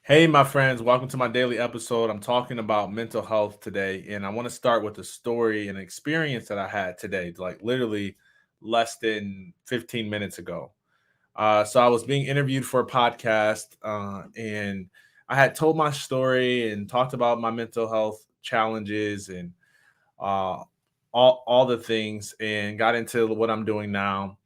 Hey, my friends, welcome to my daily episode. I'm talking about mental health today, and I want to start with a story and experience that I had today, like literally less than 15 minutes ago. So I was being interviewed for a podcast, and I had told my story and talked about my mental health challenges and uh, all the things, and got into what I'm doing now.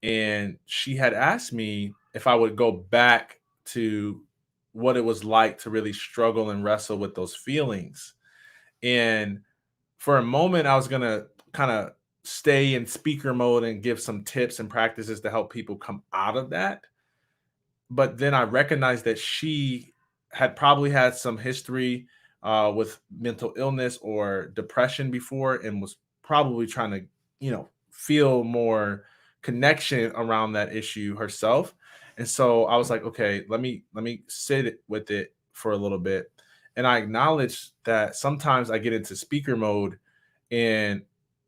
And she had asked me if I would go back to what it was like to really struggle and wrestle with those feelings. And for a moment, I was gonna kind of stay in speaker mode and give some tips and practices to help people come out of that. But then I recognized that she had probably had some history with mental illness or depression before, and was probably trying to, feel more connection around that issue herself. And so I was like, okay, let me sit with it for a little bit. And I acknowledged that sometimes I get into speaker mode and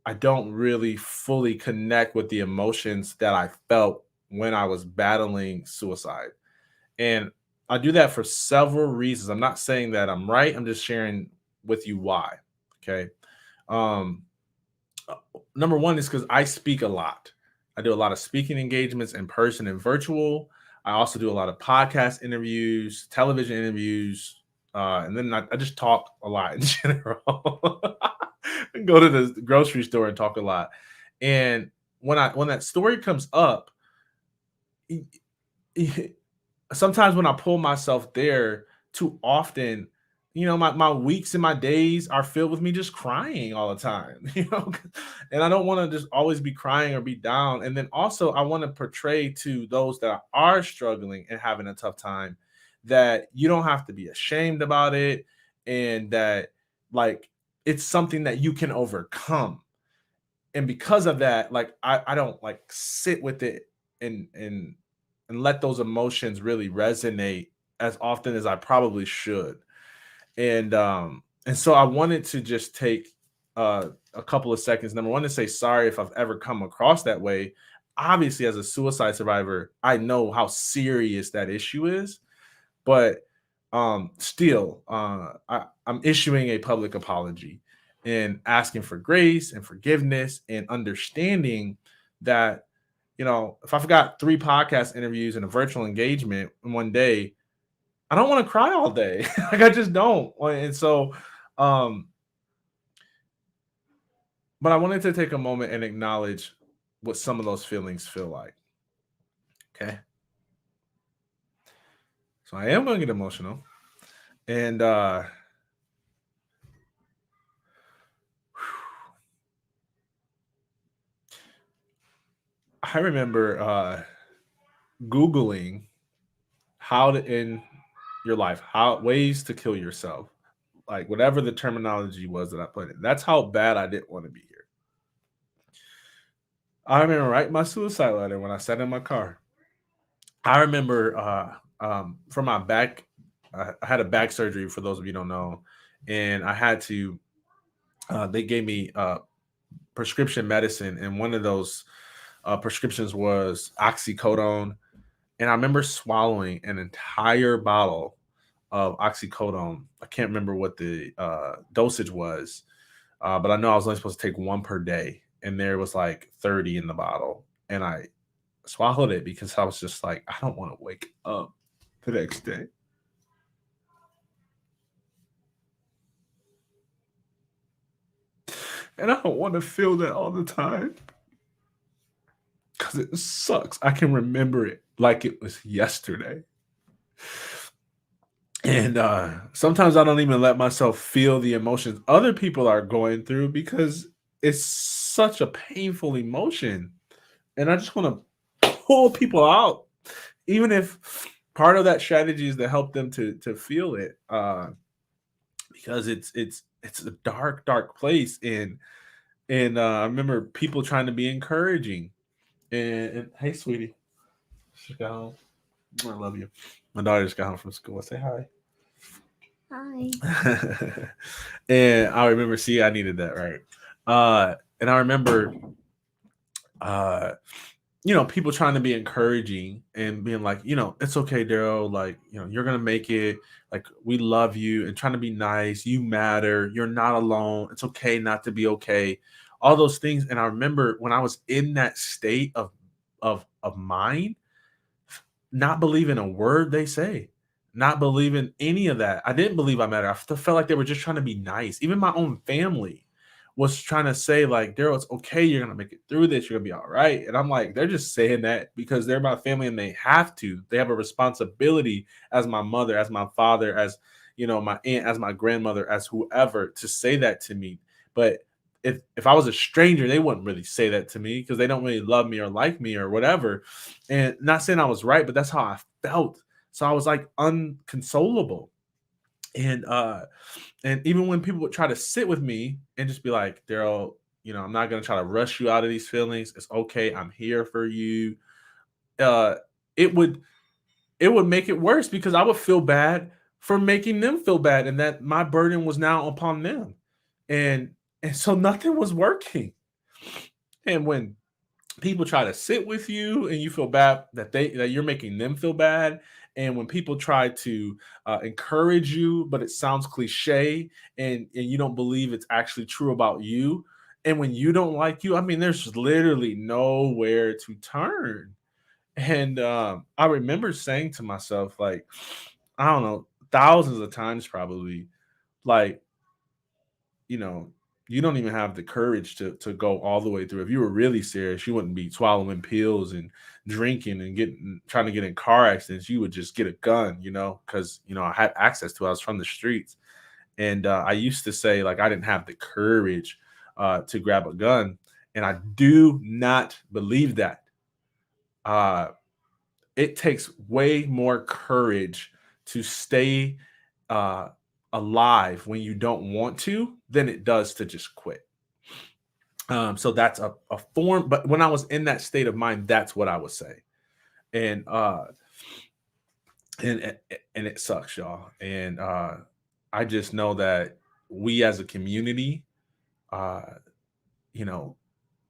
I don't really fully connect with the emotions that I felt when I was battling suicide. And I do that for several reasons. I'm not saying that I'm right. I'm just sharing with you why. Okay. Um, uh, Number one is because I speak a lot. I do a lot of speaking engagements in person and virtual. I also do a lot of podcast interviews, television interviews, and then I just talk a lot in general. Go to the grocery store and talk a lot. And when that story comes up, sometimes when I pull myself there too often, my weeks and my days are filled with me just crying all the time, and I don't want to just always be crying or be down. And then also, I want to portray to those that are struggling and having a tough time that you don't have to be ashamed about it, and that, like, it's something that you can overcome. And because of that, like, I don't like sit with it and and let those emotions really resonate as often as I probably should. And so I wanted to just take a couple of seconds. Number one, to say sorry if I've ever come across that way. Obviously, as a suicide survivor, I know how serious that issue is, but still, I'm issuing a public apology and asking for grace and forgiveness and understanding that, if I've got 3 podcast interviews and a virtual engagement in one day, I don't want to cry all day. Like, I just don't. And so, um, but I wanted to take a moment and acknowledge what some of those feelings feel like. Okay. So I am going to get emotional. And I remember Googling how to end your life, how ways to kill yourself, like whatever the terminology was that I put in. That's how bad I didn't want to be here. I remember writing my suicide letter when I sat in my car. I remember for my back, I had a back surgery, for those of you who don't know, and I had to. They gave me prescription medicine, and one of those prescriptions was oxycodone. And I remember swallowing an entire bottle of oxycodone. I can't remember what the dosage was, but I know I was only supposed to take one per day, and there was like 30 in the bottle, and I swallowed it because I was just like, I don't want to wake up the next day. And I don't want to feel that all the time because it sucks. I can remember it like it was yesterday. And sometimes I don't even let myself feel the emotions other people are going through because it's such a painful emotion. And I just want to pull people out, even if part of that strategy is to help them to feel it, because it's a dark place. And I remember people trying to be encouraging. And hey, sweetie, she got home. I love you. My daughter just got home from school. I say hi. Hi. And I remember, see, I needed that, right? And I remember, uh, people trying to be encouraging and being like, it's okay, Daryl. Like, you're gonna make it. Like, we love you, and trying to be nice. You matter. You're not alone. It's okay not to be okay. All those things. And I remember when I was in that state of mind, not believing a word they say, not believing any of that. I didn't believe I mattered. I felt like they were just trying to be nice. Even my own family was trying to say, like, Daryl, it's okay. You're gonna make it through this. You're gonna be all right. And I'm like, they're just saying that because they're my family and they have to. They have a responsibility as my mother, as my father, as my aunt, as my grandmother, as whoever, to say that to me. But if I was a stranger, they wouldn't really say that to me because they don't really love me or like me or whatever. And not saying I was right, but that's how I felt. So I was like unconsolable. And even when people would try to sit with me and just be like, Daryl, I'm not gonna try to rush you out of these feelings. It's okay. I'm here for you. Uh it would make it worse because I would feel bad for making them feel bad and that my burden was now upon them. And and so nothing was working. And when people try to sit with you and you feel bad that you're making them feel bad, and when people try to encourage you but it sounds cliche, and you don't believe it's actually true about you, and when you don't like you, I mean, there's literally nowhere to turn. And I remember saying to myself, like, I don't know, thousands of times probably, like, you know, you don't even have the courage to go all the way through. If you were really serious, you wouldn't be swallowing pills and drinking and getting trying to get in car accidents. You would just get a gun, because I had access to it. I was from the streets, and I used to say, like, I didn't have the courage to grab a gun, and I do not believe that. Uh, it takes way more courage to stay uh, alive when you don't want to than it does to just quit. So that's a form, but when I was in that state of mind, that's what I would say. And it sucks, y'all. And I just know that we as a community, uh, you know,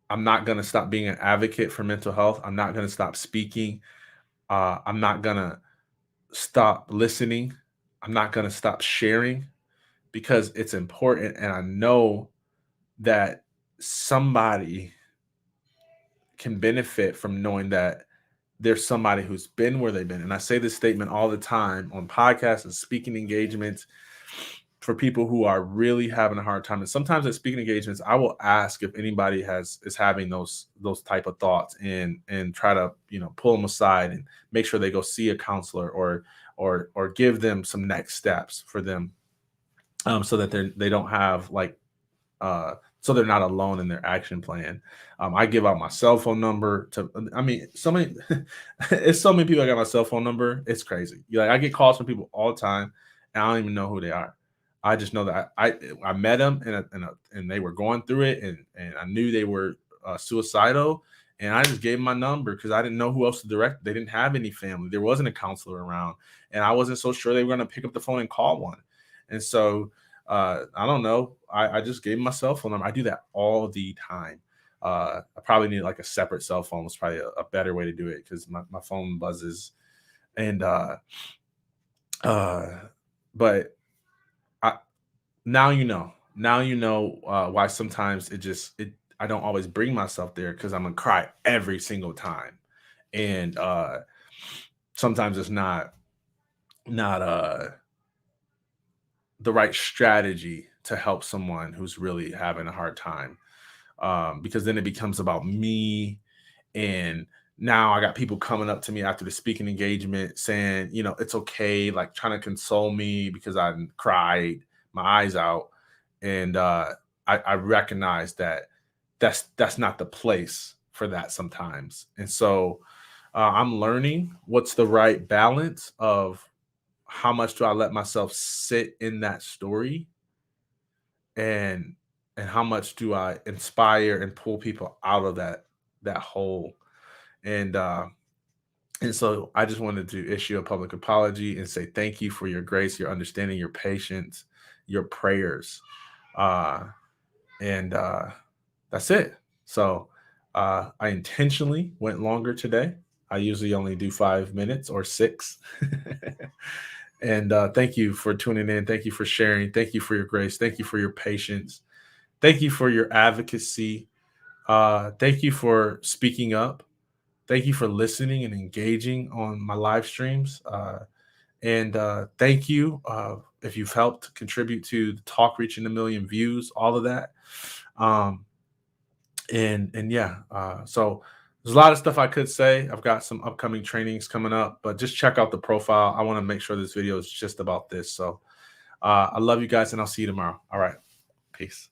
I'm not gonna stop being an advocate for mental health. I'm not gonna stop speaking. I'm not gonna stop listening. I'm not gonna stop sharing because it's important, and I know that somebody can benefit from knowing that there's somebody who's been where they've been. And I say this statement all the time on podcasts and speaking engagements for people who are really having a hard time. And sometimes at speaking engagements, I will ask if anybody is having those type of thoughts, and try to pull them aside and make sure they go see a counselor, or give them some next steps for them, so that they don't have, like, so they're not alone in their action plan. I give out my cell phone number to, I mean, so many, it's so many people that got my cell phone number. It's crazy. Like, I get calls from people all the time, and I don't even know who they are. I just know that I met them, and they were going through it, and I knew they were suicidal, and I just gave them my number because I didn't know who else to direct. They didn't have any family. There wasn't a counselor around, and I wasn't so sure they were going to pick up the phone and call one. And so I don't know. I just gave him my cell phone number. I do that all the time. I probably need like a separate cell phone. Was probably a better way to do it because my phone buzzes. And uh, but I now why sometimes it I don't always bring myself there because I'm gonna cry every single time, and sometimes it's not the right strategy to help someone who's really having a hard time, because then it becomes about me. And now I got people coming up to me after the speaking engagement saying, it's okay, like trying to console me because I cried my eyes out. And I recognize that that's not the place for that sometimes. And so I'm learning what's the right balance of how much do I let myself sit in that story, and how much do I inspire and pull people out of that hole. And uh and so I just wanted to issue a public apology and say thank you for your grace, your understanding, your patience, your prayers. And That's it. So I intentionally went longer today. I usually only do 5 minutes or six. And thank you for tuning in. Thank you for sharing. Thank you for your grace. Thank you for your patience. Thank you for your advocacy. Thank you for speaking up. Thank you for listening and engaging on my live streams. And thank you if you've helped contribute to the talk reaching a million views, all of that. Um, and yeah, so there's a lot of stuff I could say. I've got some upcoming trainings coming up, but just check out the profile. I want to make sure this video is just about this. So I love you guys, and I'll see you tomorrow. All right, peace.